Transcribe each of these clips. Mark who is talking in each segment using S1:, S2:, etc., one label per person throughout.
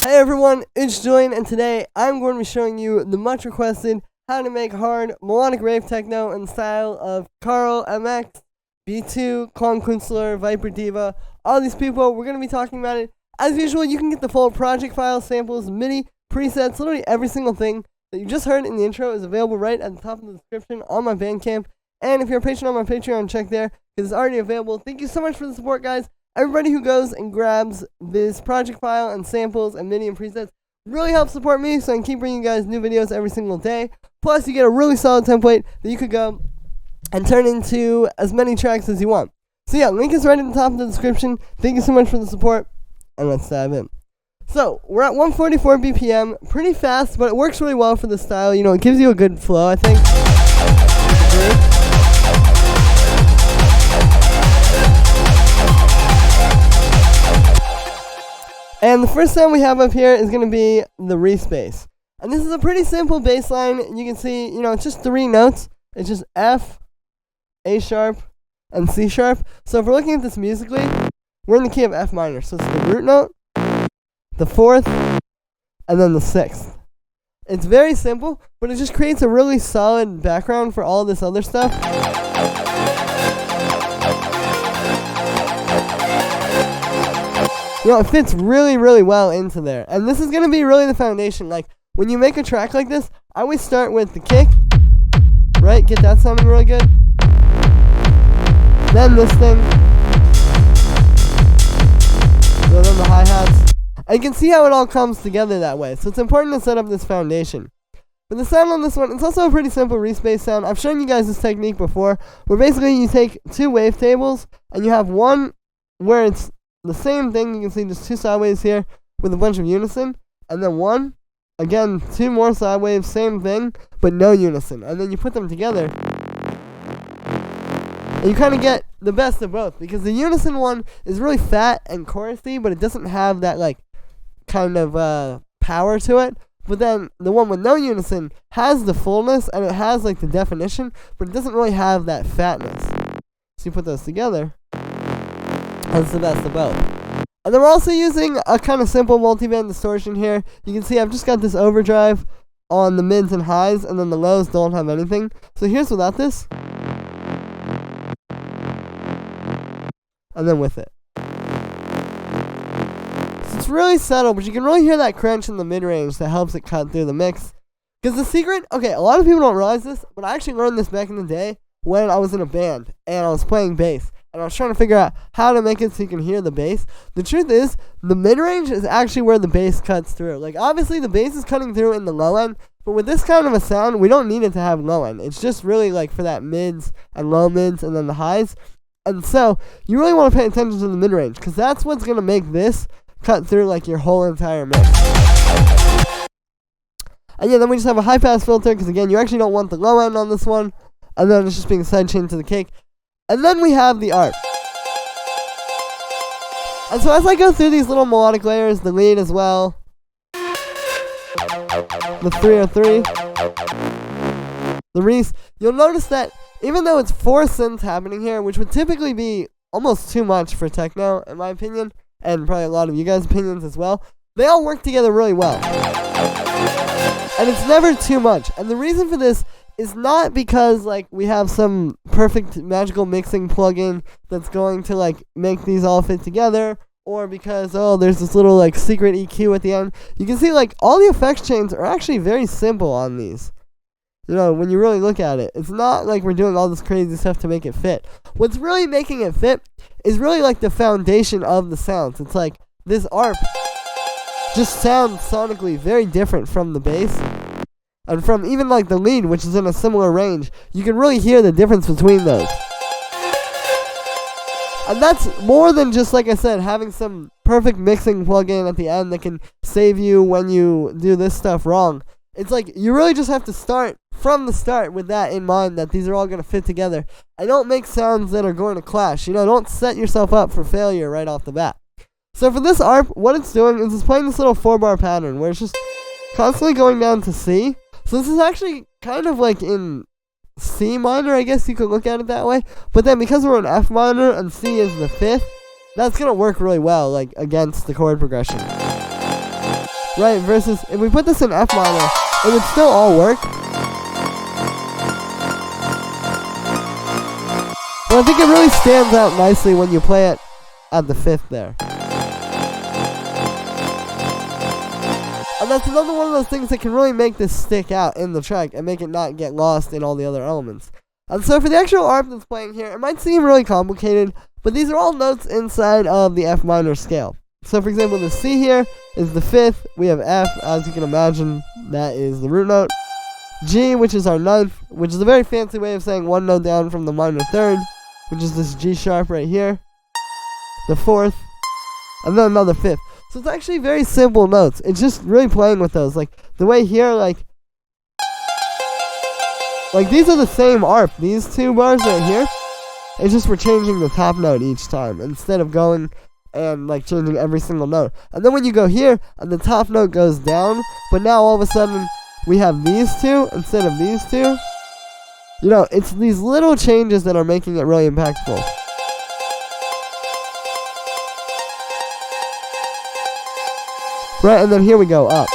S1: Hey everyone, it's Julian, and today I'm going to be showing you the much requested how to make hard melodic rave techno in the style of KRL, MX, B2, Klangkuenstler, Viper Diva, all these people. We're going to be talking about it. As usual, you can get the full project file, samples, MIDI, presets, literally every single thing that you just heard in the intro is available right at the top of the description on my Bandcamp. And if you're a patron on my Patreon, check there because it's already available. Thank you so much for the support, guys. Everybody who goes and grabs this project file and samples and MIDI and presets really helps support me so I can keep bringing you guys new videos every single day. Plus, you get a really solid template that you could go and turn into as many tracks as you want. So yeah, link is right at the top of the description. Thank you so much for the support, and let's dive in. So, we're at 144 BPM, pretty fast, but it works really well for the style. You know, it gives you a good flow, I think. And the first sound we have up here is going to be the Reese bass. And this is a pretty simple bass line. You can see, you know, it's just 3 notes. It's just F, A sharp, and C sharp. So if we're looking at this musically, we're in the key of F minor. So it's the root note, the 4th, and then the 6th. It's very simple, but it just creates a really solid background for all this other stuff. You know, it fits really, really well into there. And this is going to be really the foundation. Like, when you make a track like this, I always start with the kick, right? Get that sounding really good. Then this thing. Then the hi-hats. And you can see how it all comes together that way. So it's important to set up this foundation. But the sound on this one, it's also a pretty simple Reese bass sound. I've shown you guys this technique before, where basically you take 2 wavetables, and you have one where it's the same thing. You can see just 2 sidewaves here with a bunch of unison, and then one, again, 2 more sidewaves, same thing, but no unison. And then you put them together, and you kind of get the best of both, because the unison one is really fat and chorusy, but it doesn't have that, like, kind of power to it. But then the one with no unison has the fullness, and it has, like, the definition, but it doesn't really have that fatness. So you put those together, that's the best of both. And then we're also using a kind of simple multiband distortion here. You can see I've just got this overdrive on the mids and highs, and then the lows don't have anything. So here's without this, and then with it. So it's really subtle, but you can really hear that crunch in the mid-range that helps it cut through the mix. Because the secret, okay, a lot of people don't realize this, but I actually learned this back in the day when I was in a band, and I was playing bass. And I was trying to figure out how to make it so you can hear the bass. The truth is, the mid-range is actually where the bass cuts through. Like, obviously, the bass is cutting through in the low end, but with this kind of a sound, we don't need it to have low end. It's just really, like, for that mids and low mids and then the highs. And so, you really want to pay attention to the mid-range, because that's what's going to make this cut through, like, your whole entire mix. And yeah, then we just have a high-pass filter, because, again, you actually don't want the low end on this one. And then it's just being sidechained to the kick. And then we have the arp. And so as I go through these little melodic layers, the lead as well, the 303, the Reese, you'll notice that even though it's 4 synths happening here, which would typically be almost too much for techno, in my opinion, and probably a lot of you guys' opinions as well, they all work together really well. And it's never too much. And the reason for this is not because, like, we have some perfect magical mixing plugin that's going to, like, make these all fit together, or because, oh, there's this little, like, secret EQ at the end. You can see, like, all the effects chains are actually very simple on these. You know, when you really look at it, it's not like we're doing all this crazy stuff to make it fit. What's really making it fit is really, like, the foundation of the sounds. It's like this arp just sounds sonically very different from the bass. And from even like the lead, which is in a similar range, you can really hear the difference between those. And that's more than just, like I said, having some perfect mixing plugin at the end that can save you when you do this stuff wrong. It's like you really just have to start from the start with that in mind, that these are all going to fit together. And don't make sounds that are going to clash. You know, don't set yourself up for failure right off the bat. So for this arp, what it's doing is it's playing this little 4-bar pattern where it's just constantly going down to C. So this is actually kind of like in C minor, I guess you could look at it that way. But then because we're in F minor and C is the 5th, that's going to work really well, like, against the chord progression. right? Versus if we put this in F minor, it would still all work. But I think it really stands out nicely when you play it at the 5th there. And that's another one of those things that can really make this stick out in the track and make it not get lost in all the other elements. And so for the actual ARP that's playing here, it might seem really complicated, but these are all notes inside of the F minor scale. So for example, the C here is the 5th, we have F, as you can imagine, that is the root note. G, which is our 9th, which is a very fancy way of saying one note down from the minor 3rd, which is this G sharp right here. The 4th, and then another 5th. So it's actually very simple notes. It's just really playing with those. Like, the way here, like these are the same ARP. These two bars right here, it's just we're changing the top note each time instead of going and, like, changing every single note. And then when you go here, and the top note goes down, but now all of a sudden we have these two instead of these two. You know, it's these little changes that are making it really impactful. Right, and then here we go, up.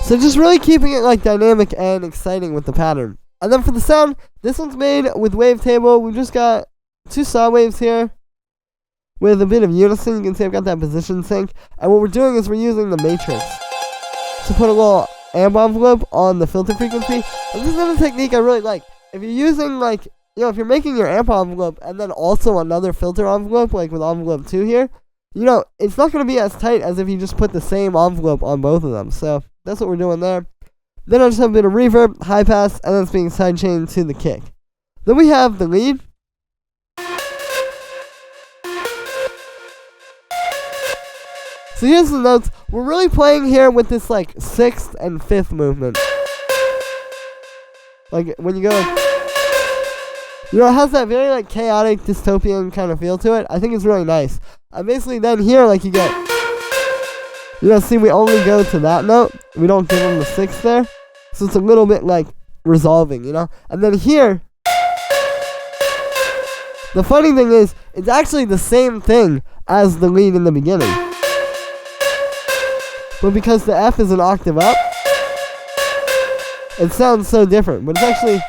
S1: So just really keeping it, like, dynamic and exciting with the pattern. And then for the sound, this one's made with wavetable. We've just got 2 saw waves here with a bit of unison. You can see I've got that position sync. And what we're doing is we're using the matrix to put a little amp envelope on the filter frequency. And this is another technique I really like. If you're using, like, you know, if you're making your amp envelope and then also another filter envelope, like with envelope 2 here, you know, it's not going to be as tight as if you just put the same envelope on both of them. So that's what we're doing there. Then I just have a bit of reverb, high pass, and then it's being sidechained to the kick. Then we have the lead. So here's the notes. We're really playing here with this, like, 6th and 5th movement. Like, when you go, like, you know, it has that very, like, chaotic, dystopian kind of feel to it. I think it's really nice. And basically then here, like, you get, you know, see, we only go to that note. We don't give them the 6th there. So it's a little bit, like, resolving, you know? And then here, the funny thing is, it's actually the same thing as the lead in the beginning. But because the F is an octave up, it sounds so different. But it's actually,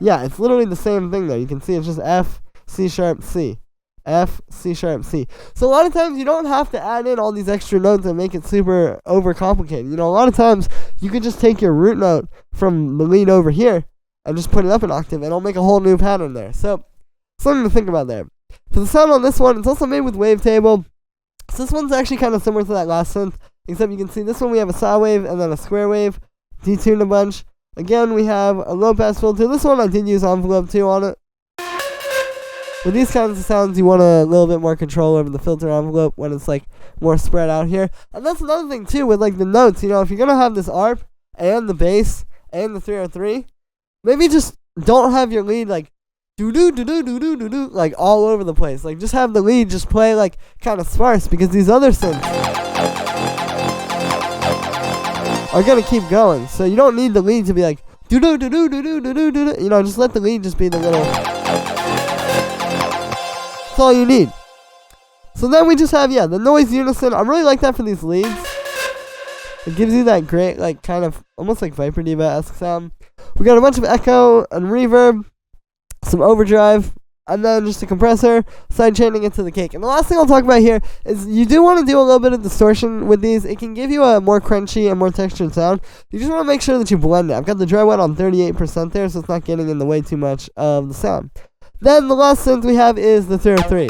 S1: yeah, it's literally the same thing there. You can see it's just F, C sharp, C. F, C sharp, C. So a lot of times you don't have to add in all these extra notes and make it super overcomplicated. You know, a lot of times you could just take your root note from the lead over here and just put it up an octave and it'll make a whole new pattern there. So, something to think about there. For the sound on this one, it's also made with wavetable. So this one's actually kind of similar to that last synth, except you can see this one we have a saw wave and then a square wave, detuned a bunch. Again, we have a low pass filter. This one I did use envelope 2 on it. With these kinds of sounds, you want a little bit more control over the filter envelope when it's, like, more spread out here. And that's another thing, too, with, like, the notes. You know, if you're going to have this ARP and the bass and the 303, maybe just don't have your lead, like, do-do-do-do-do-do-do-do, like, all over the place. Like, just have the lead just play, like, kind of sparse, because these other synths are going to keep going. So you don't need the lead to be, like, do-do-do-do-do-do-do-do-do. You know, just let the lead just be the little... That's all you need. So then we just have, yeah, the noise unison. I really like that for these leads. It gives you that great, like, kind of, almost like Viper Diva-esque sound. We got a bunch of echo and reverb, some overdrive, and then just a compressor, sidechaining it to the kick. And the last thing I'll talk about here is you do want to do a little bit of distortion with these. It can give you a more crunchy and more textured sound. You just want to make sure that you blend it. I've got the dry wet on 38% there, so it's not getting in the way too much of the sound. Then the last synth we have is the 303.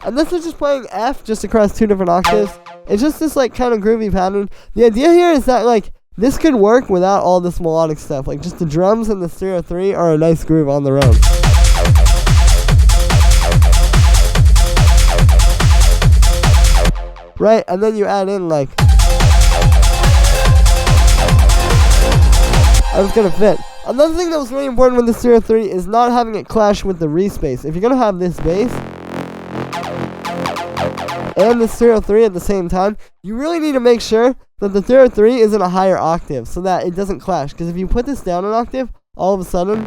S1: And this is just playing F just across 2 different octaves. It's just this, like, kind of groovy pattern. The idea here is that, like, this could work without all this melodic stuff. Like, just the drums and the 303 are a nice groove on their own. Right, and then you add in, like, I was gonna fit. Another thing that was really important with the 303 is not having it clash with the Reese bass. If you're gonna have this bass and the 303 at the same time, you really need to make sure that the 303 is in a higher octave so that it doesn't clash. Because if you put this down an octave, all of a sudden,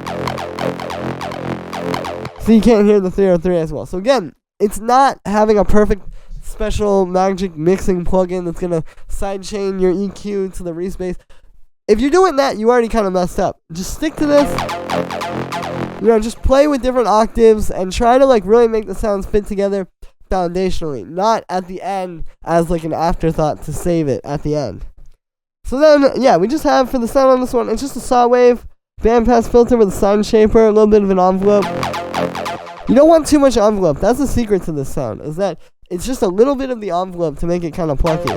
S1: so you can't hear the 303 as well. So again, it's not having a perfect special magic mixing plugin that's gonna sidechain your EQ to the Reese bass. If you're doing that, you already kind of messed up. Just stick to this. Just play with different octaves and try to really make the sounds fit together foundationally, not at the end as an afterthought to save it at the end. So then, yeah, we just have for the sound on this one, it's just a saw wave, bandpass filter with a sine shaper, a little bit of an envelope. You don't want too much envelope. That's the secret to this sound, is that it's just a little bit of the envelope to make it kind of plucky.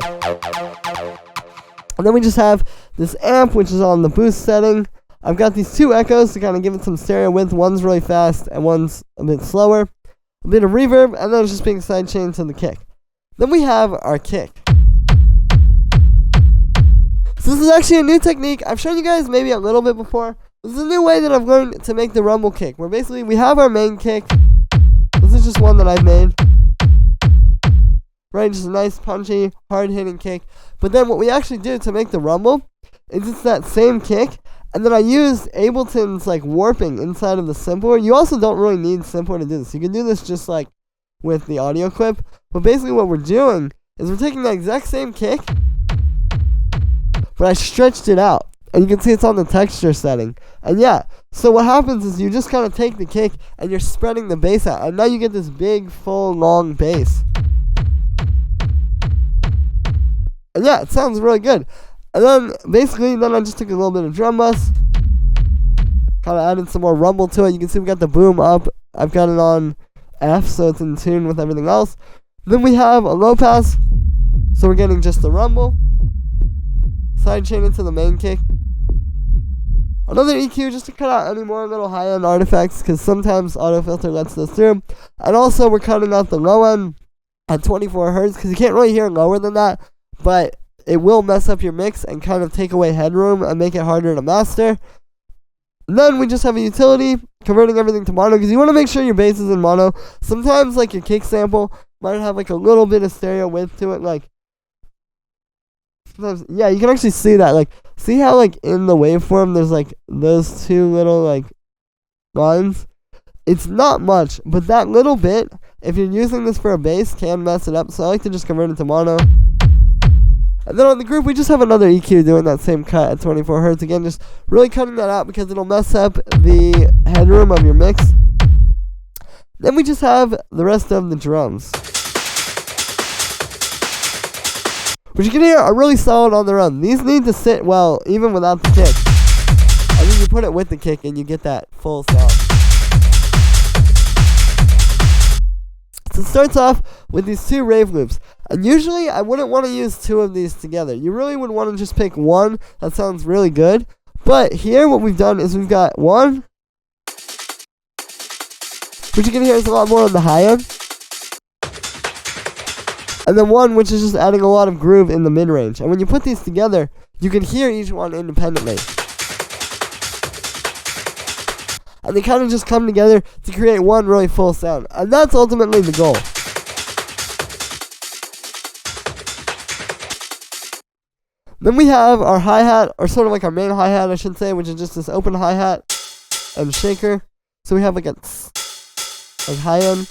S1: And then we just have this amp, which is on the boost setting. I've got these two echoes to kind of give it some stereo width. One's really fast and one's a bit slower. A bit of reverb, and then it's just being sidechained to the kick. Then we have our kick. So this is actually a new technique. I've shown you guys maybe a little bit before. This is a new way that I've learned to make the rumble kick, where basically we have our main kick. This is just one that I've made. Right, just a nice punchy, hard-hitting kick. But then what we actually do to make the rumble is it's that same kick, and then I use Ableton's warping inside of the simpler. You also don't really need simpler to do this. You can do this just with the audio clip. But basically what we're doing is we're taking that exact same kick, but I stretched it out. And you can see it's on the texture setting. And yeah, so what happens is you just kind of take the kick and you're spreading the bass out. And now you get this big, full, long bass. And yeah, it sounds really good. And then basically, I just took a little bit of drum bus. Kind of added some more rumble to it. You can see we got the boom up. I've got it on F, so it's in tune with everything else. Then we have a low pass. So we're getting just the rumble. Sidechain into the main kick. Another EQ just to cut out any more little high-end artifacts, because sometimes autofilter lets those through. And also we're cutting out the low end at 24 Hz, because you can't really hear lower than that, but it will mess up your mix and kind of take away headroom and make it harder to master. And then we just have a utility, converting everything to mono, because you want to make sure your bass is in mono. Sometimes your kick sample might have a little bit of stereo width to it, yeah, you can actually see that. See how in the waveform there's those two little lines? It's not much, but that little bit, if you're using this for a bass, can mess it up. So I like to just convert it to mono. And then on the group, we just have another EQ doing that same cut at 24 Hz. Again, just really cutting that out because it'll mess up the headroom of your mix. Then we just have the rest of the drums, which you can hear are really solid on their own. These need to sit well, even without the kick. And then you put it with the kick and you get that full sound. So it starts off with these two rave loops. And usually I wouldn't want to use two of these together. You really would want to just pick one that sounds really good. But here what we've done is we've got one, which you can hear is a lot more on the high end. And then one which is just adding a lot of groove in the mid-range. And when you put these together, you can hear each one independently. And they kind of just come together to create one really full sound. And that's ultimately the goal. Then we have our hi-hat, or sort of our main hi-hat I should say, which is just this open hi-hat and shaker. So we have a high end.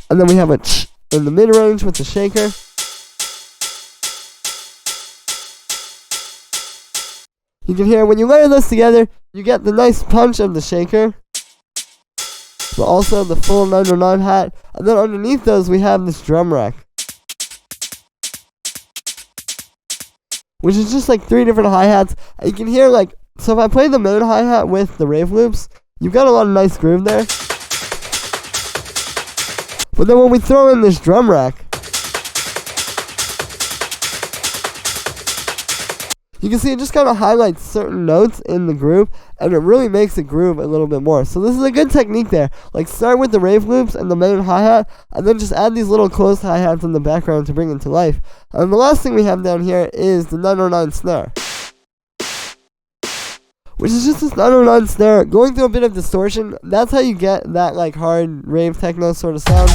S1: And then we have a in the mid-range with the shaker. You can hear when you layer those together, you get the nice punch of the shaker, but also the full 909 hat. And then underneath those, we have this drum rack, which is just three different hi-hats. And you can hear so if I play the main hi-hat with the rave loops, you've got a lot of nice groove there. But then when we throw in this drum rack, you can see it just kind of highlights certain notes in the groove, and it really makes the groove a little bit more. So this is a good technique there. Start with the rave loops and the main hi-hat, and then just add these little closed hi-hats in the background to bring it to life. And the last thing we have down here is the 909 snare, which is just this 909 snare going through a bit of distortion. That's how you get that hard rave techno sort of sound.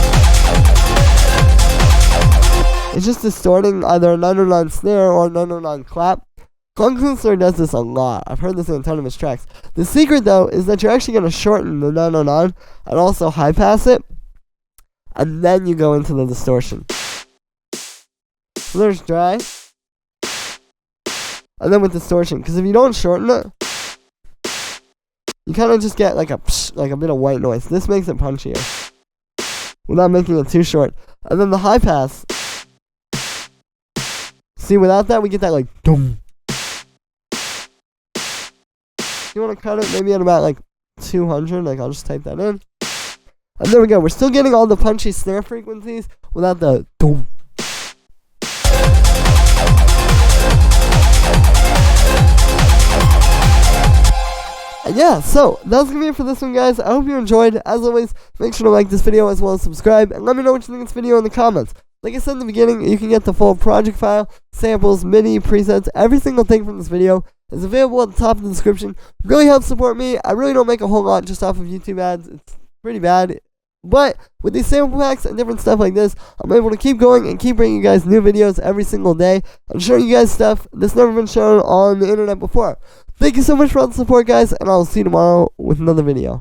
S1: It's just distorting either a 909 snare or a 909 clap Klangkuenstler does this a lot. I've heard this in a ton of his tracks. The secret, though, is that you're actually going to shorten the 909 and also high pass it, and then you go into the distortion. So there's dry, and then with distortion. Because if you don't shorten it, you kind of just get like a bit of white noise. This makes it punchier without making it too short. And then the high pass. See, without that, we get that like dum. You want to cut it maybe at about like 200. Like, I'll just type that in. And there we go. We're still getting all the punchy snare frequencies without the dum. And yeah, so that's going to be it for this one, guys. I hope you enjoyed. As always, make sure to like this video as well as subscribe. And let me know what you think of this video in the comments. Like I said in the beginning, you can get the full project file, samples, MIDI, presets, every single thing from this video is available at the top of the description. Really helps support me. I really don't make a whole lot just off of YouTube ads. It's pretty bad. But with these sample packs and different stuff like this, I'm able to keep going and keep bringing you guys new videos every single day and showing you guys stuff that's never been shown on the internet before. Thank you so much for all the support, guys, and I'll see you tomorrow with another video.